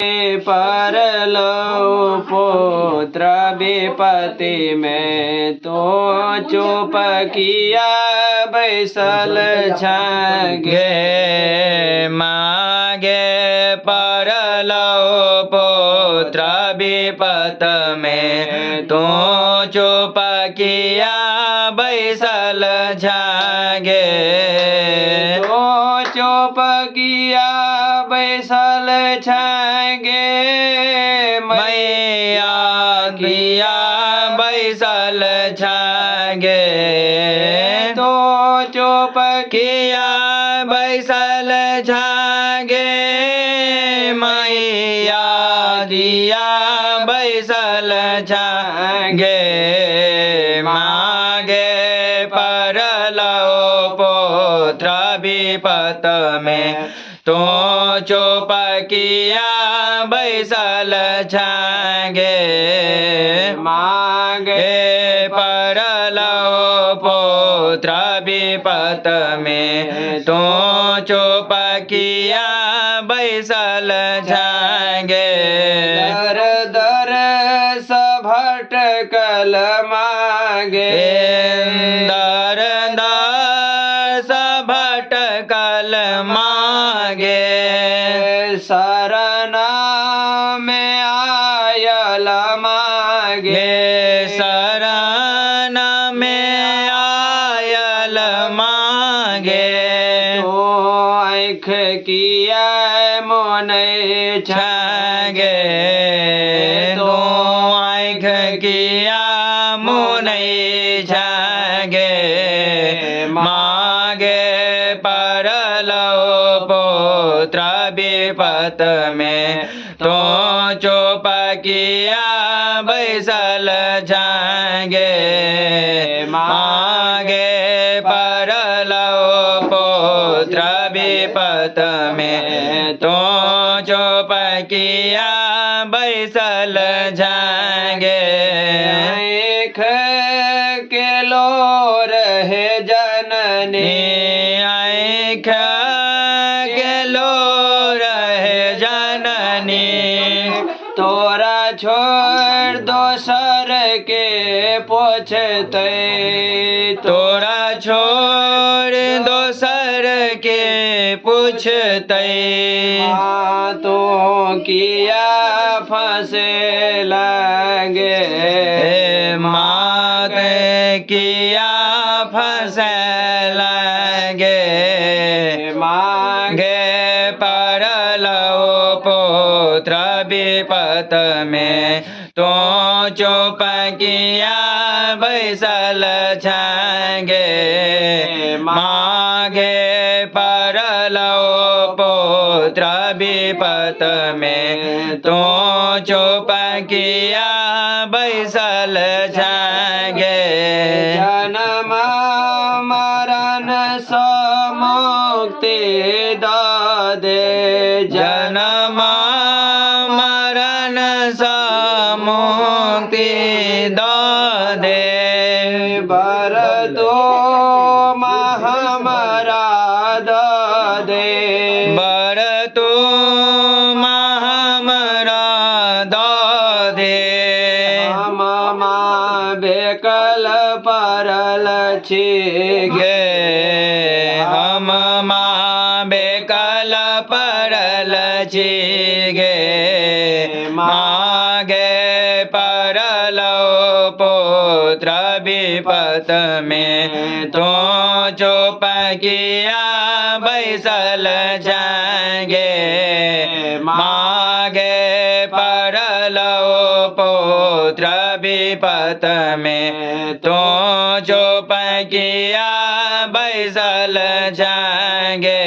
परलो पुत्र विपत्ति में तो चुप किया बैसल छागे मागे परलो पुत्र विपत में तो चुप किया बैसल छागे तो चुप किया बैसल छागे मैया किया बैसल छागे तो चुप किया बैसल छागे मैया दिया बैसल छागे मागे परलो पुत्र विपत में तो चुप किया बैसल छागे मागे परलो पुत्र विपत में तो चुप किया बैसल छागे दर दर भटकल मागे दर दर भटकल मागे शरण में आयल मागे शरण में आयल मागे तो आँख किया मन छागे तो आँख किया मुन छागे मागे परलो पुत्र विपत में तो चुप किया बैसल छागे मागे परलो पुत्र विपत में तो चुप किया बैसल छागे आँख के लो रहे जननी आँख के लो रहे जननी तोरा छोड़ दोसर के पूछते तोरा छोड़ दोसर के पूछते तो किया फंसे लगे मात किया फंसे लगे मागे परलो पुत्र विपत में तो चुप किया बैसल छागे मागे परलो पुत्र विपत में तो चुप किया बैसल छागे जन्म मरण सो मुक्ति दे जन्म मरण सा मुक्ति दे बर तो हमारा दे बर तो हमरा दे हम बेकल परल गे हम बेकल परल गे मागे परलो पुत्र विपत में तो चुप किया बैसल छागे मागे परलो पुत्र विपत में तो चुप किया बैसल छागे।